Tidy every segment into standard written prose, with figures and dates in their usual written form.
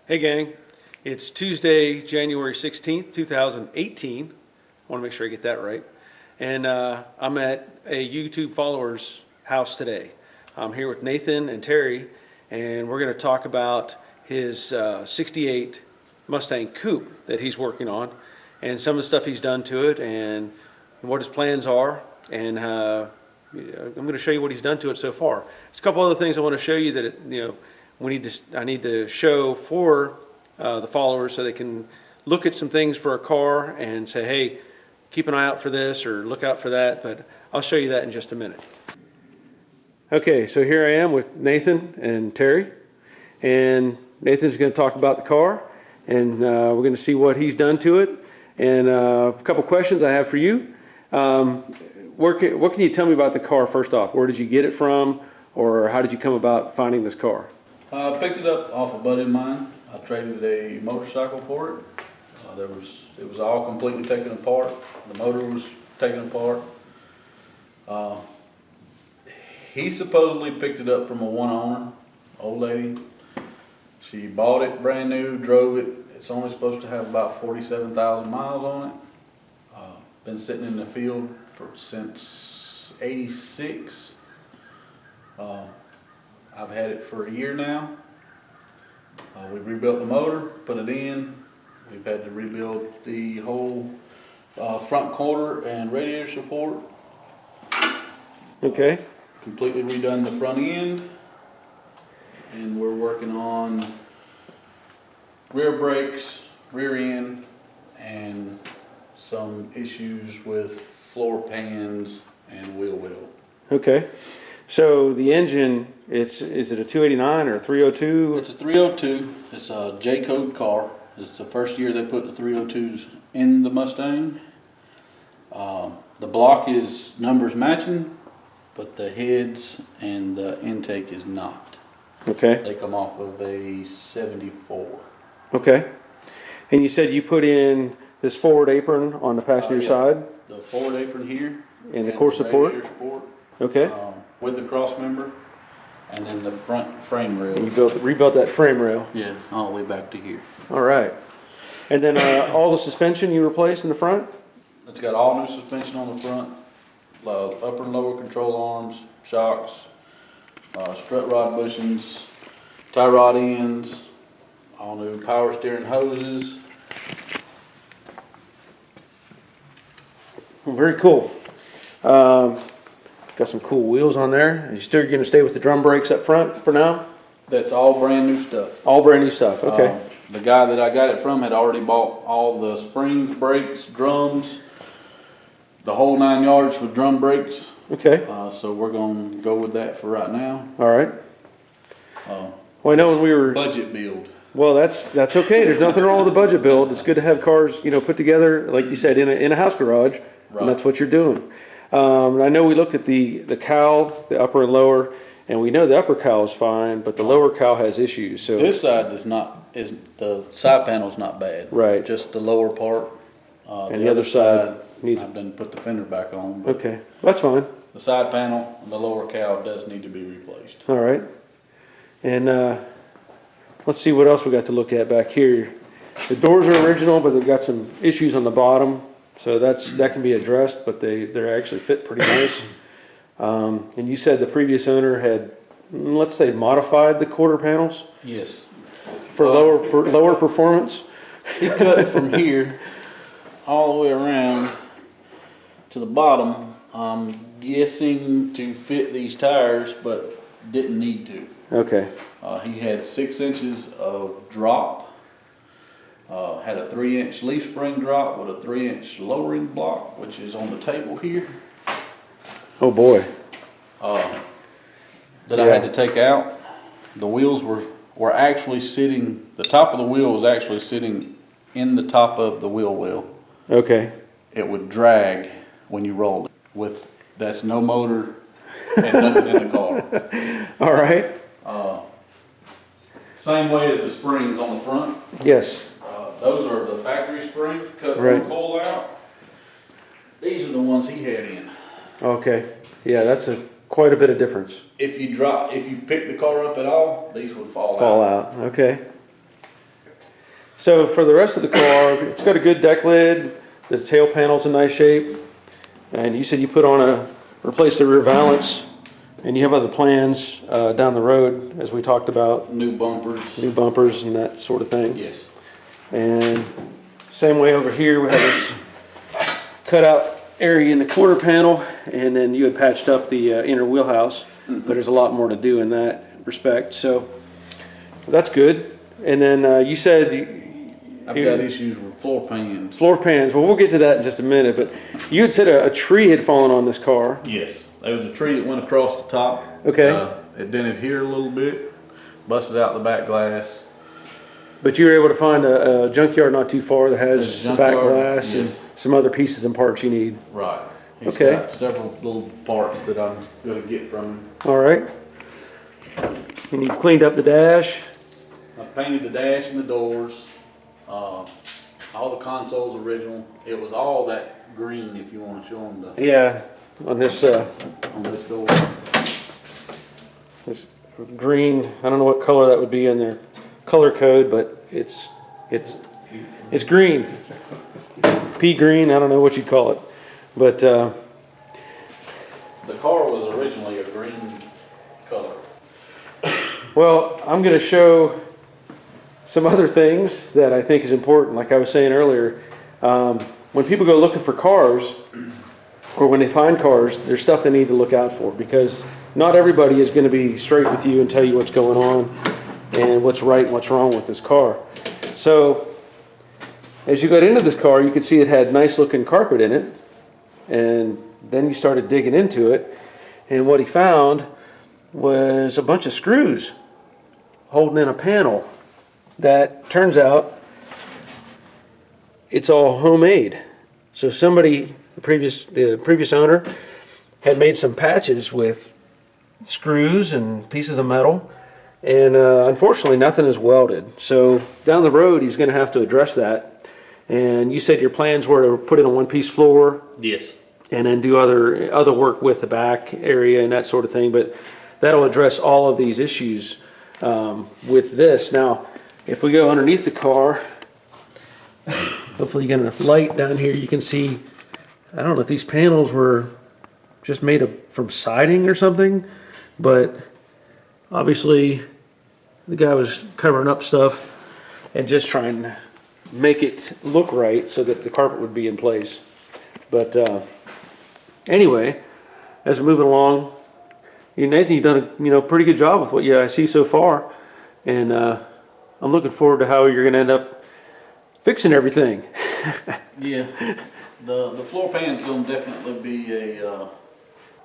Hey gang, it's Tuesday, January 16th, 2018. I want to make sure I get that right. And I'm at a YouTube follower's house today. I'm here with Nathan and Terry, and we're going to talk about his 68 Mustang coupe that he's working on, and some of the stuff he's done to it, and what his plans are, and I'm going to show you what he's done to it so far. There's a couple other things I want to show you that I need to show for the followers so they can look at some things for a car and say, hey, keep an eye out for this or look out for that, but I'll show you that in just a minute. Okay, so here I am with Nathan and Terry, and Nathan's going to talk about the car, and we're going to see what he's done to it, and a couple questions I have for you. What can you tell me about the car first off? Where did you get it from, or how did you come about finding this car? I picked it up off a buddy of mine. I traded a motorcycle for it. It was all completely taken apart. The motor was taken apart. He supposedly picked it up from a one owner, old lady. She bought it brand new, drove it. It's only supposed to have about 47,000 miles on it. Been sitting in the field since '86. I've had it for a year now. We've rebuilt the motor, put it in. We've had to rebuild the whole front quarter and radiator support. Okay. Completely redone the front end. And we're working on rear brakes, rear end, and some issues with floor pans and wheel well. Okay. So the engine, is it a 289 or a 302? It's a 302. It's a J-code car. It's the first year they put the 302s in the Mustang. The block is numbers matching, but the heads and the intake is not. Okay. They come off of a 74. Okay. And you said you put in this forward apron on the passenger Yeah. side? The forward apron here. And the core support? Radiator support. Okay. With the cross member, and then the front frame rail. You rebuilt that frame rail. Yeah, all the way back to here. All right. And then all the suspension you replaced in the front? It's got all new suspension on the front, upper and lower control arms, shocks, strut rod bushings, tie rod ends, all new power steering hoses. Well, very cool. Got some cool wheels on there. Are you still going to stay with the drum brakes up front for now? That's all brand new stuff. All brand new stuff. Okay. The guy that I got it from had already bought all the springs, brakes, drums, the whole 9 yards for drum brakes. Okay. So we're going to go with that for right now. All right. Well, I know when we were Budget build. well, that's okay. There's nothing wrong with a budget build. It's good to have cars, put together, like you said, in a house garage, Right. and that's what you're doing. And I know we looked at the cowl, the upper and lower, and we know the upper cowl is fine, but the lower cowl has issues. So This side the side panel's not bad. Right. Just the lower part. And the other side needs- I've done put the fender back on. But okay, that's fine. the side panel and the lower cowl does need to be replaced. All right. And let's see what else we got to look at back here. The doors are original, but they've got some issues on the bottom. So that can be addressed, but they actually fit pretty nice. And you said the previous owner had, let's say, modified the quarter panels Yes. for lower performance. He cut from here all the way around to the bottom. I'm guessing to fit these tires, but didn't need to. Okay. He had 6 inches of drop. Had a 3-inch leaf spring drop with a 3-inch lowering block, which is on the table here. Oh boy. That I had to take out. The wheels were actually sitting. The top of the wheel was actually sitting in the top of the wheel well. Okay. It would drag when you rolled it. That's no motor and nothing in the car. All right. Same way as the springs on the front. Yes. Those are the factory springs, cut Right. the coil out. These are the ones he had in. Okay. Yeah, that's quite a bit of difference. If you pick the car up at all, these would fall Fall out. out. Okay. So for the rest of the car, it's got a good deck lid. The tail panel's in nice shape. And you said you replaced the rear valance, and you have other plans down the road, as we talked about, New bumpers. new bumpers and that sort of thing. Yes. And same way over here, we have this cutout area in the quarter panel, and then you had patched up the inner wheelhouse, but there's a lot more to do in that respect. So that's good. And then you said I've got issues with floor pans. floor pans. Well, we'll get to that in just a minute. But you had said a tree had fallen on this car. Yes. There was a tree that went across the top. Okay. It dented here a little bit, busted out the back glass. But you were able to find a junkyard not too far that has There's a the back junkyard, glass and yes. some other pieces and parts you need. Right. He's Okay. got several little parts that I'm going to get from him. All right. And you've cleaned up the dash. I painted the dash and the doors. All the consoles original. It was all that green, if you want to show them Yeah, on this on this door. this green. I don't know what color that would be in their color code, but it's green. Pea green. I don't know what you'd call it, but The car was originally a green color. well, I'm going to show some other things that I think is important. Like I was saying earlier, when people go looking for cars, or when they find cars, there's stuff they need to look out for, because not everybody is going to be straight with you and tell you what's going on and what's right and what's wrong with this car. So as you got into this car, you could see it had nice looking carpet in it, and then you started digging into it, and what he found was a bunch of screws holding in a panel that turns out it's all homemade. So somebody, the previous owner, had made some patches with screws and pieces of metal, and unfortunately nothing is welded. So down the road he's going to have to address that. And you said your plans were to put in a one-piece floor Yes. and then do other work with the back area and that sort of thing, but that'll address all of these issues with this. Now, if we go underneath the car, hopefully you get a light down here, you can see, I don't know if these panels were just made from siding or something, but obviously the guy was covering up stuff and just trying to make it look right so that the carpet would be in place. But anyway, as we're moving along, Nathan, you've done a pretty good job with what I see so far, and I'm looking forward to how you're going to end up fixing everything. Yeah. The floor pan's going to definitely be a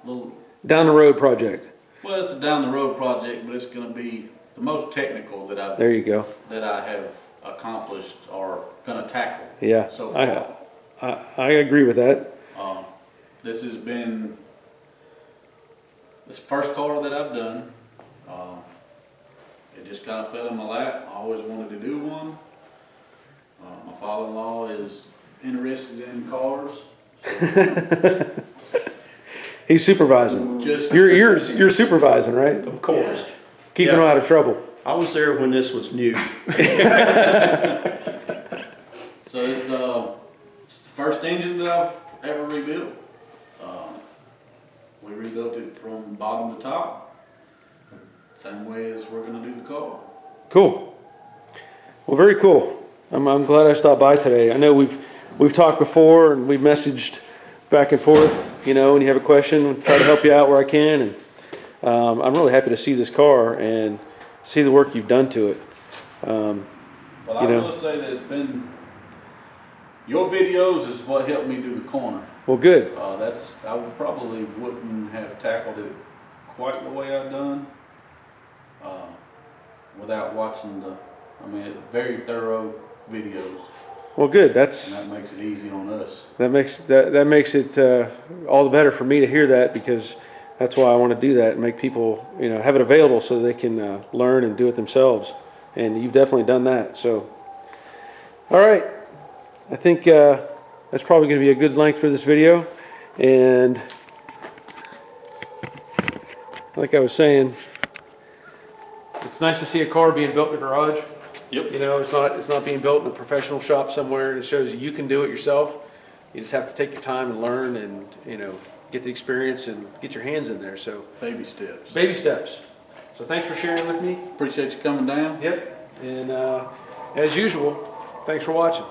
little. Down the road project. Well, it's a down the road project, but it's going to be the most technical that There you go. I have accomplished or going to tackle. Yeah, So far. I agree with that. This has been this first car that I've done. It just kind of fell in my lap. I always wanted to do one. My father-in-law is interested in cars. He's supervising. Just You're supervising, right? Of course. Keeping him out of trouble. I was there when this was new. So it's the first engine that I've ever rebuilt. We rebuilt it from bottom to top, same way as we're going to do the car. Cool. Well, very cool. I'm glad I stopped by today. I know we've talked before and we've messaged back and forth. When you have a question, try to help you out where I can. And I'm really happy to see this car and see the work you've done to it. Well, I will say that it's been your videos is what helped me do the corner. Well, good. I probably wouldn't have tackled it quite the way I've done without watching very thorough videos. Well, good. And that makes it easy on us. That makes it all the better for me to hear that, because that's why I want to do that and make people have it available so they can learn and do it themselves. And you've definitely done that. So, all right, I think that's probably going to be a good length for this video. And like I was saying, it's nice to see a car being built in the garage. Yep. You know, it's not being built in a professional shop somewhere. It shows you can do it yourself. You just have to take your time and learn and, you know, get the experience and get your hands in there. So Baby steps. baby steps. So thanks for sharing with me. Appreciate you coming down. Yep. And as usual, thanks for watching.